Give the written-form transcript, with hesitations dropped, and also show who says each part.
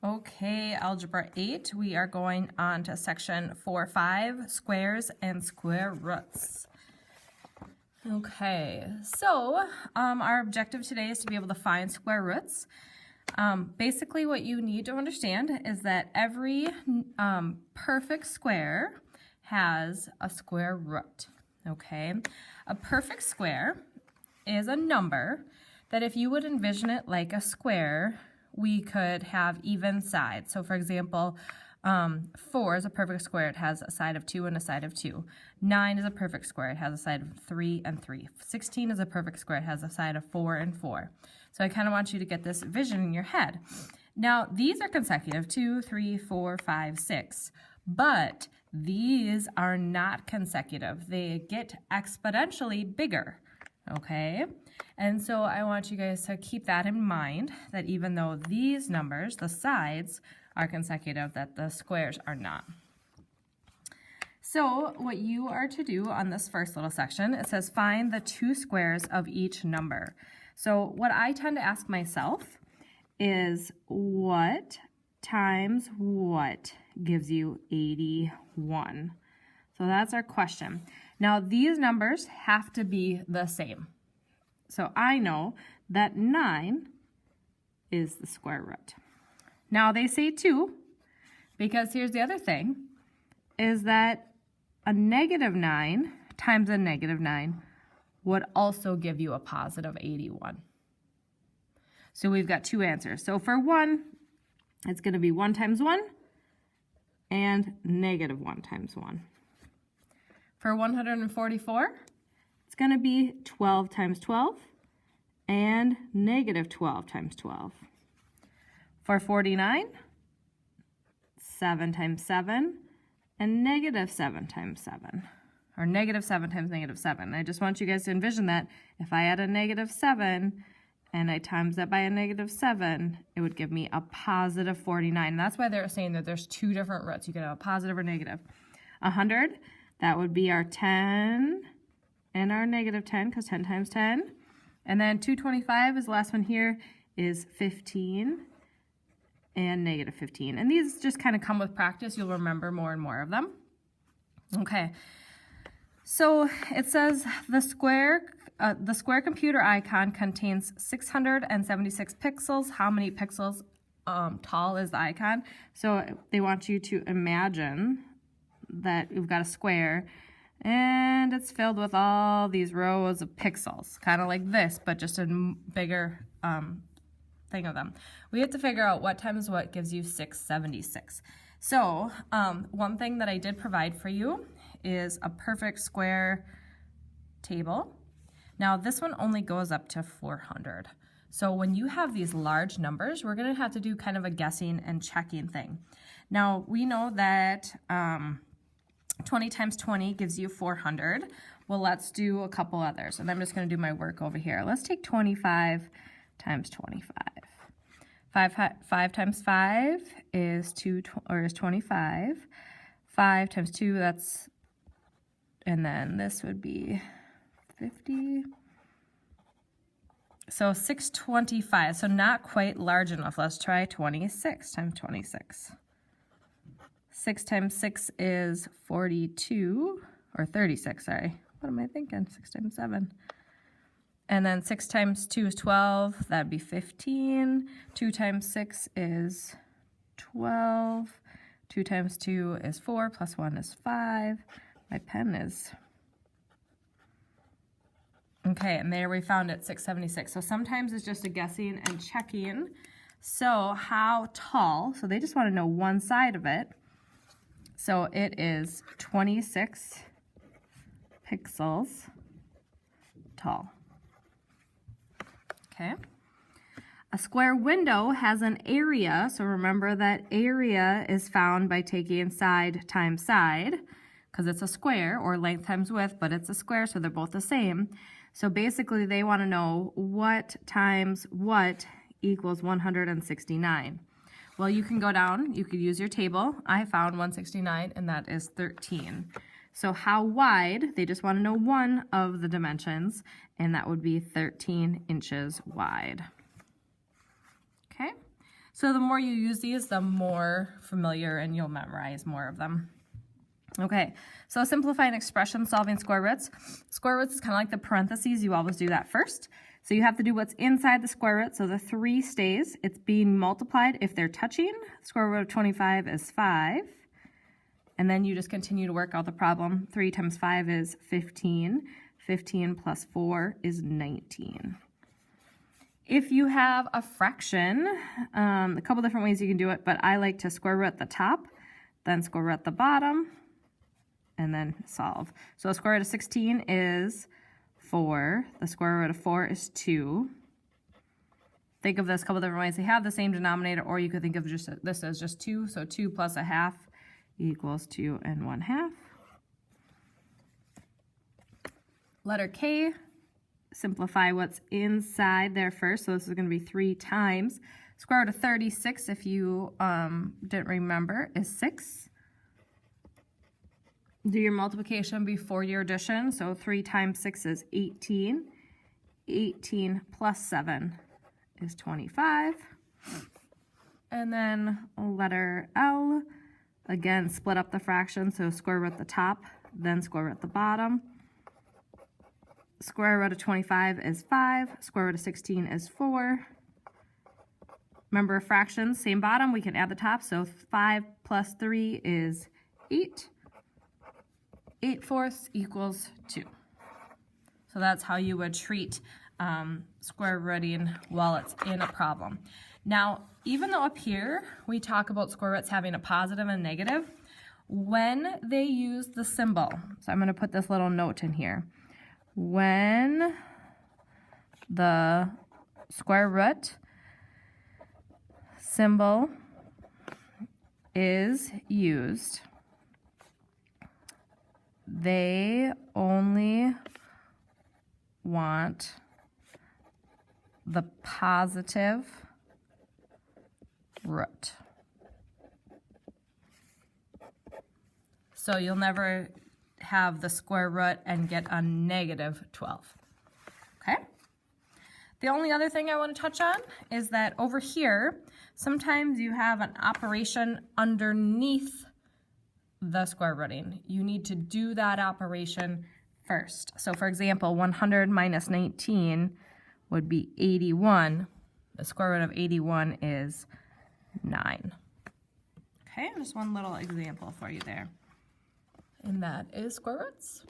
Speaker 1: Okay, Algebra 8, we are going on to section 4.5, squares and square roots. Okay, so our objective today is to be able to find square roots. Basically what you need to understand is that every perfect square has a square root, okay? A perfect square is a number that if you would envision it like a square, we could have even sides. So for example, 4 is a perfect square. It has a side of 2 and a side of 2. 9 is a perfect square. It has a side of 3 and 3. 16 is a perfect square. It has a side of 4 and 4. So I kind of want you to get this vision in your head. Now, these are consecutive, 2, 3, 4, 5, 6. But these are not consecutive. They get exponentially bigger. Okay, and so I want you guys to keep that in mind, that even though these numbers, the sides, are consecutive, that the squares are not. So what you are to do on this first little section, it says find the two squares of each number. So what I tend to ask myself is what times what gives you 81? So that's our question. Now these numbers have to be the same. So I know that 9 is the square root. Now they say 2, because here's the other thing, is that a negative 9 times a negative 9 would also give you a positive 81. So we've got two answers. So for 1, it's going to be 1 times 1 and negative 1 times 1. For 144, it's going to be 12 times 12 and negative 12 times 12. For 49, 7 times 7 and negative 7 times 7. Or negative 7 times negative 7. I just want you guys to envision that if I add a negative 7 and I times that by a negative 7, it would give me a positive 49. And that's why they're saying that there's two different roots. You could have a positive or negative. 100. That would be our 10 and our negative 10, because 10 times 10. And then 225 is the last one here, is 15 and negative 15. And these just kind of come with practice. You'll remember more and more of them. Okay, so it says the square computer icon contains 676 pixels. How many pixels tall is the icon? So they want you to imagine that we've got a square and it's filled with all these rows of pixels, kind of like this, but just a bigger thing of them. We have to figure out what times what gives you 676. So one thing that I did provide for you is a perfect square table. Now this one only goes up to 400. So when you have these large numbers, we're going to have to do kind of a guessing and checking thing. Now we know that 20 times 20 gives you 400. Well, let's do a couple others. And I'm just going to do my work over here. Let's take 25 times 25. 5 times 5 is 25. 5 times 2, that's, and then this would be 50. So 625, so not quite large enough. Let's try 26 times 26. 6 times 6 is 42, or 36, sorry. What am I thinking? 6 times 7. And then 6 times 2 is 12, that'd be 15. 2 times 6 is 12. 2 times 2 is 4, plus 1 is 5. My pen is... Okay, and there we found it, 676. So sometimes it's just a guessing and checking. So how tall? So they just want to know one side of it. So it is 26 pixels tall. Okay. A square window has an area, so remember that area is found by taking side times side, because it's a square, or length times width, but it's a square, so they're both the same. So basically they want to know what times what equals 169. Well, you can go down, you could use your table. I found 169, and that is 13. So how wide? They just want to know one of the dimensions, and that would be 13 inches wide. Okay, So the more you use these, the more familiar and you'll memorize more of them. Okay, so simplifying expression, solving square roots. Square roots is kind of like the parentheses. You always do that first. So you have to do what's inside the square root. So the 3 stays. It's being multiplied if they're touching. Square root of 25 is 5. And then you just continue to work out the problem. 3 times 5 is 15. 15 plus 4 is 19. If you have a fraction, a couple different ways you can do it, but I like to square root at the top, then square root at the bottom, and then solve. So the square root of 16 is 4. The square root of 4 is 2. Think of this a couple different ways. They have the same denominator, or you could think of just this as just 2. So 2 plus a half equals 2 1/2. Letter K, simplify what's inside there first. So this is going to be 3 times. Square root of 36, if you didn't remember, is 6. Do your multiplication before your addition. So 3 times 6 is 18. 18 plus 7 is 25. And then letter L, again, split up the fraction. So square root at the top, then square root at the bottom. Square root of 25 is 5. Square root of 16 is 4. Remember fractions, same bottom, we can add the top. So 5 plus 3 is 8. 8/4 equals 2. So that's how you would treat square rooting while it's in a problem. Now, even though up here we talk about square roots having a positive and negative, when they use the symbol, so I'm going to put this little note in here. When the square root symbol is used, they only want the positive root. So you'll never have the square root and get a negative 12. Okay? The only other thing I want to touch on is that over here, sometimes you have an operation underneath the square rooting. You need to do that operation first. So for example, 100 minus 19 would be 81. The square root of 81 is 9. Okay, just one little example for you there. And that is square roots.